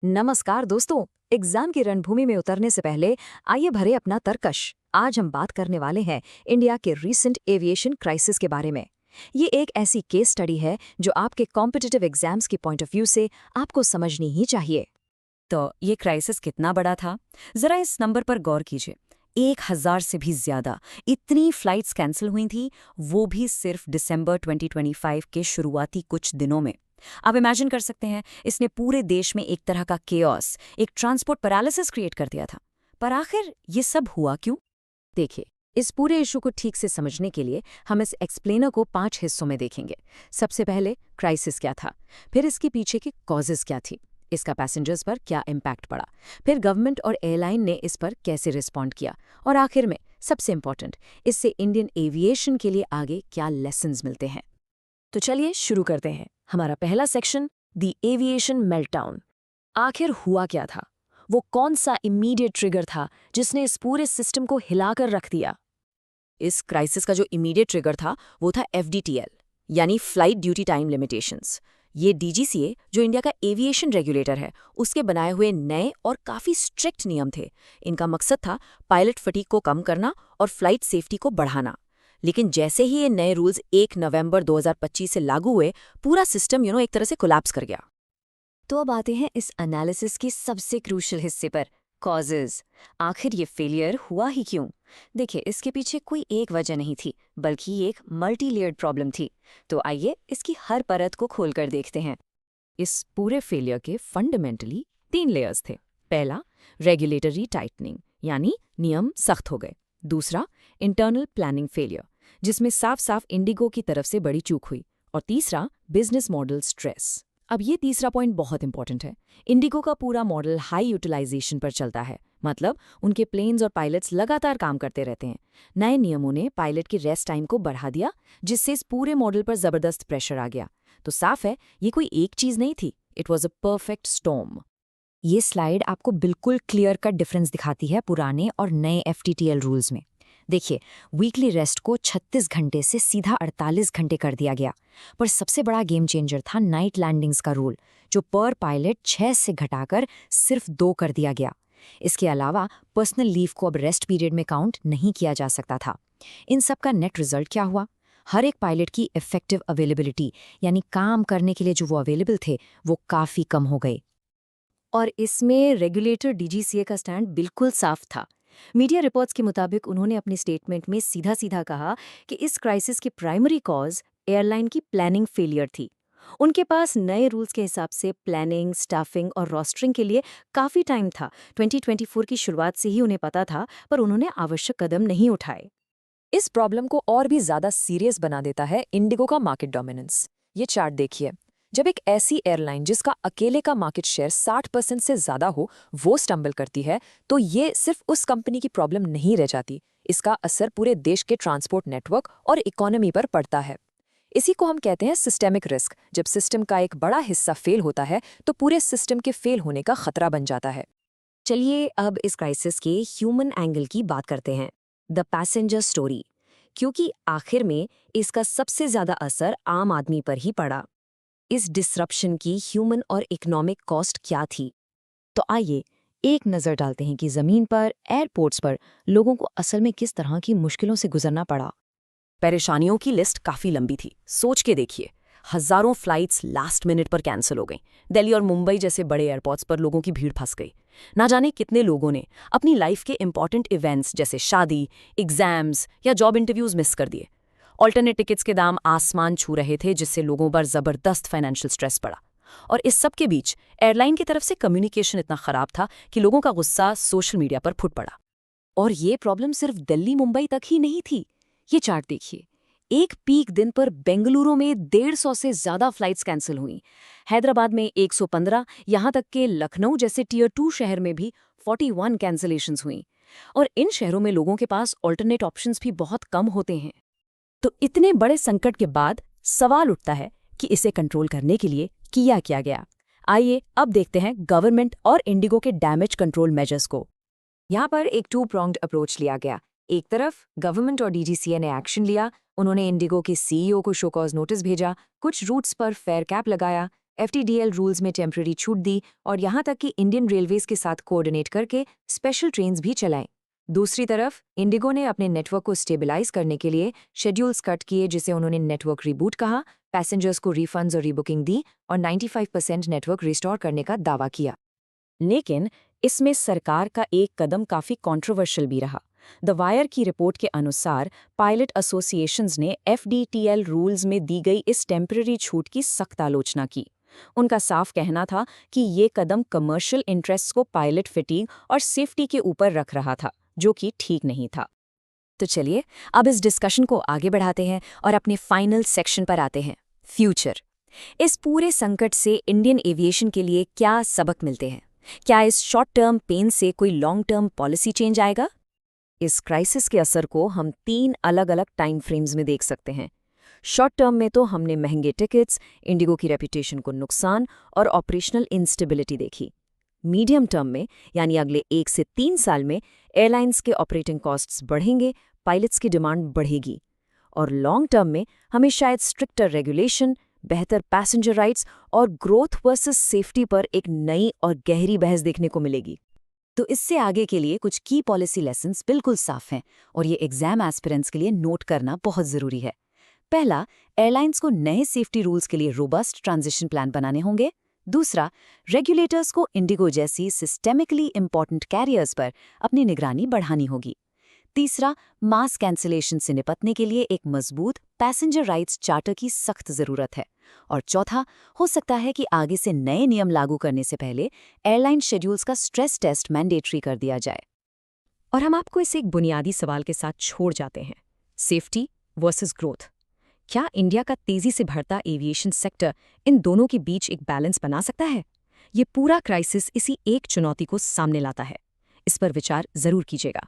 नमस्कार दोस्तों। एग्जाम की रणभूमि में उतरने से पहले आइए भरे अपना तरकश। आज हम बात करने वाले हैं इंडिया के रीसेंट एविएशन क्राइसिस के बारे में। ये एक ऐसी केस स्टडी है जो आपके कॉम्पिटिटिव एग्जाम्स की पॉइंट ऑफ व्यू से आपको समझनी ही चाहिए। तो ये क्राइसिस कितना बड़ा था, जरा इस नंबर पर गौर कीजिए। 1000 से भी ज्यादा इतनी फ्लाइट्स कैंसिल हुई थी, वो भी सिर्फ दिसंबर 2025 के शुरुआती कुछ दिनों में। आप इमेजिन कर सकते हैं, इसने पूरे देश में एक तरह का केओस, एक ट्रांसपोर्ट पैरालिसिस क्रिएट कर दिया था। पर आखिर ये सब हुआ क्यों? देखिए, इस पूरे इशू को ठीक से समझने के लिए हम इस एक्सप्लेनर को 5 हिस्सों में देखेंगे। सबसे पहले क्राइसिस क्या था, फिर इसके पीछे की कॉजेज क्या थी, इसका पैसेंजर्स पर क्या इम्पैक्ट पड़ा, फिर गवर्नमेंट और एयरलाइन ने इस पर कैसे रिस्पॉन्ड किया, और आखिर में सबसे इम्पोर्टेंट, इससे इंडियन एविएशन के लिए आगे क्या लेसन्स मिलते हैं। तो चलिए शुरू करते हैं। हमारा पहला सेक्शन, द एविएशन मेल्टडाउन। आखिर हुआ क्या था? वो कौन सा इमीडिएट ट्रिगर था जिसने इस पूरे सिस्टम को हिलाकर रख दिया? इस क्राइसिस का जो इमीडिएट ट्रिगर था वो था एफडीटीएल, यानी फ्लाइट ड्यूटी टाइम लिमिटेशंस। ये डीजीसीए, जो इंडिया का एविएशन रेगुलेटर है, उसके बनाए हुए नए और काफ़ी स्ट्रिक्ट नियम थे। इनका मकसद था पायलट फटीग को कम करना और फ्लाइट सेफ्टी को बढ़ाना। लेकिन जैसे ही ये नए रूल्स 1 नवंबर 2025 से लागू हुए, पूरा सिस्टम एक तरह से कोलैप्स कर गया। तो अब आते हैं इस एनालिसिस के सबसे क्रूशियल हिस्से पर, कॉजेज। आखिर ये फेलियर हुआ ही क्यों? देखिए, इसके पीछे कोई एक वजह नहीं थी, बल्कि एक मल्टी लेयर्ड प्रॉब्लम थी। तो आइए इसकी हर परत को खोलकर देखते हैं। इस पूरे फेलियर के फंडामेंटली 3 लेयर्स थे। पहला, रेगुलेटरी टाइटनिंग, यानी नियम सख्त हो गए। दूसरा, इंटरनल प्लानिंग फेलियर, जिसमें साफ साफ इंडिगो की तरफ से बड़ी चूक हुई। और तीसरा, बिजनेस मॉडल स्ट्रेस। अब ये तीसरा पॉइंट बहुत इंपॉर्टेंट है। इंडिगो का पूरा मॉडल हाई यूटिलाइजेशन पर चलता है, मतलब उनके प्लेन्स और पायलट्स लगातार काम करते रहते हैं। नए नियमों ने पायलट की रेस्ट टाइम को बढ़ा दिया, जिससे इस पूरे मॉडल पर जबरदस्त प्रेशर आ गया। तो साफ है, ये कोई एक चीज नहीं थी, it was a perfect storm. ये स्लाइड आपको बिल्कुल क्लियर कट डिफरेंस दिखाती है पुराने और नए एफटीटीएल रूल्स में। देखिए, वीकली रेस्ट को 36 घंटे से सीधा 48 घंटे कर दिया गया। पर सबसे बड़ा गेम चेंजर था नाइट लैंडिंग्स का रूल, जो पर पायलट 6 से घटाकर सिर्फ 2 कर दिया गया। इसके अलावा पर्सनल लीव को अब रेस्ट पीरियड में काउंट नहीं किया जा सकता था। इन सब का नेट रिजल्ट क्या हुआ? हर एक पायलट की इफेक्टिव अवेलेबिलिटी, यानी काम करने के लिए जो वो अवेलेबल थे, वो काफ़ी कम हो गई। और इसमें रेगुलेटर डीजीसीए का स्टैंड बिल्कुल साफ था। मीडिया रिपोर्ट्स के मुताबिक उन्होंने अपनी स्टेटमेंट में सीधा सीधा कहा कि इस क्राइसिस की प्राइमरी कॉज एयरलाइन की प्लानिंग फेलियर थी। उनके पास नए रूल्स के हिसाब से प्लानिंग, स्टाफिंग और रोस्टरिंग के लिए काफ़ी टाइम था। 2024 की शुरुआत से ही उन्हें पता था, पर उन्होंने आवश्यक कदम नहीं उठाए। इस प्रॉब्लम को और भी ज़्यादा सीरियस बना देता है इंडिगो का मार्केट डोमिनेंस। ये चार्ट देखिए। जब एक ऐसी एयरलाइन जिसका अकेले का मार्केट शेयर 60% से ज़्यादा हो, वो स्टम्बल करती है, तो ये सिर्फ उस कंपनी की प्रॉब्लम नहीं रह जाती। इसका असर पूरे देश के ट्रांसपोर्ट नेटवर्क और इकोनॉमी पर पड़ता है। इसी को हम कहते हैं सिस्टेमिक रिस्क। जब सिस्टम का एक बड़ा हिस्सा फेल होता है, तो पूरे सिस्टम के फेल होने का खतरा बन जाता है। चलिए अब इस क्राइसिस के ह्यूमन एंगल की बात करते हैं, द पैसेंजर स्टोरी, क्योंकि आखिर में इसका सबसे ज्यादा असर आम आदमी पर ही पड़ा। इस डिसरप्शन की ह्यूमन और इकोनॉमिक कॉस्ट क्या थी? तो आइए एक नज़र डालते हैं कि ज़मीन पर, एयरपोर्ट्स पर लोगों को असल में किस तरह की मुश्किलों से गुजरना पड़ा। परेशानियों की लिस्ट काफ़ी लंबी थी। सोच के देखिए, हज़ारों फ्लाइट्स लास्ट मिनट पर कैंसिल हो गईं। दिल्ली और मुंबई जैसे बड़े एयरपोर्ट्स पर लोगों की भीड़ फंस गई। ना जाने कितने लोगों ने अपनी लाइफ के इंपॉर्टेंट इवेंट्स जैसे शादी, एग्जाम्स या जॉब इंटरव्यूज मिस कर दिए। ऑल्टरनेट टिकट्स के दाम आसमान छू रहे थे, जिससे लोगों पर जबरदस्त फाइनेंशियल स्ट्रेस पड़ा। और इस सब के बीच एयरलाइन की तरफ से कम्युनिकेशन इतना खराब था कि लोगों का गुस्सा सोशल मीडिया पर फूट पड़ा। और ये प्रॉब्लम सिर्फ दिल्ली मुंबई तक ही नहीं थी। ये चार्ट देखिए, एक पीक दिन पर बेंगलुरु में 150 से ज्यादा फ्लाइट्स कैंसिल हुई। हैदराबाद में 115, यहाँ तक कि लखनऊ जैसे टियर 2 शहर में भी 41 कैंसिलेशंस हुई। और इन शहरों में लोगों के पास ऑल्टरनेट ऑप्शंस भी बहुत कम होते हैं। तो इतने बड़े संकट के बाद सवाल उठता है कि इसे कंट्रोल करने के लिए किया क्या गया। आइए अब देखते हैं गवर्नमेंट और इंडिगो के डैमेज कंट्रोल मेजर्स को। यहाँ पर एक 2 pronged अप्रोच लिया गया। एक तरफ गवर्नमेंट और डीजीसीए ने एक्शन लिया। उन्होंने इंडिगो के सीईओ को शो कॉज नोटिस भेजा, कुछ रूट्स पर फेयर कैप लगाया, FTTL रूल्स में टेम्पररी छूट दी और यहाँ तक कि इंडियन रेलवेज के साथ कोऑर्डिनेट करके स्पेशल ट्रेन्स भी चलाएं। दूसरी तरफ इंडिगो ने अपने नेटवर्क को स्टेबलाइज करने के लिए शेड्यूल्स कट किए, जिसे उन्होंने नेटवर्क रिबूट कहा, पैसेंजर्स को रिफंड्स और रीबुकिंग दी और 95% नेटवर्क रिस्टोर करने का दावा किया। लेकिन इसमें सरकार का एक कदम काफी कंट्रोवर्शियल भी रहा। द वायर की रिपोर्ट के अनुसार पायलट एसोसिएशंस ने FDTL रूल्स में दी गई इस टेम्पररी छूट की सख्त आलोचना की। उनका साफ कहना था कि ये कदम कमर्शियल इंटरेस्ट्स को पायलट फिटीग और सेफ्टी के ऊपर रख रहा था, जो कि ठीक नहीं था। तो चलिए अब इस डिस्कशन को आगे बढ़ाते हैं और अपने फाइनल सेक्शन पर आते हैं, फ्यूचर। इस पूरे संकट से इंडियन एविएशन के लिए क्या सबक मिलते हैं? क्या इस शॉर्ट टर्म पेन से कोई लॉन्ग टर्म पॉलिसी चेंज आएगा? इस क्राइसिस के असर को हम 3 अलग-अलग टाइम फ्रेम्स में देख सकते हैं। शॉर्ट टर्म में तो हमने महंगे टिकट्स, इंडिगो की रेपुटेशन को नुकसान और ऑपरेशनल इंस्टेबिलिटी देखी। मीडियम टर्म में, यानी अगले 1 से 3 साल में, एयरलाइंस के ऑपरेटिंग कॉस्ट्स बढ़ेंगे, पायलट्स की डिमांड बढ़ेगी। और लॉन्ग टर्म में हमें शायद स्ट्रिक्टर रेगुलेशन, बेहतर पैसेंजर राइट्स और ग्रोथ वर्सेस सेफ्टी पर एक नई और गहरी बहस देखने को मिलेगी। तो इससे आगे के लिए कुछ की पॉलिसी लेसन्स बिल्कुल साफ हैं और ये एग्जाम एस्पिरेंट्स के लिए नोट करना बहुत ज़रूरी है। पहला, एयरलाइंस को नए सेफ्टी रूल्स के लिए रोबस्ट ट्रांजिशन प्लान बनाने होंगे। दूसरा, रेगुलेटर्स को इंडिगो जैसी सिस्टेमिकली इंपॉर्टेंट कैरियर्स पर अपनी निगरानी बढ़ानी होगी। तीसरा, मास कैंसिलेशन से निपटने के लिए एक मजबूत पैसेंजर राइट्स चार्टर की सख्त ज़रूरत है। और चौथा, हो सकता है कि आगे से नए नियम लागू करने से पहले एयरलाइन शेड्यूल्स का स्ट्रेस टेस्ट मैंडेटरी कर दिया जाए। और हम आपको इसे एक बुनियादी सवाल के साथ छोड़ जाते हैं, सेफ्टी वर्सेस ग्रोथ। क्या इंडिया का तेजी से बढ़ता एविएशन सेक्टर इन दोनों के बीच एक बैलेंस बना सकता है? ये पूरा क्राइसिस इसी एक चुनौती को सामने लाता है। इस पर विचार जरूर कीजिएगा।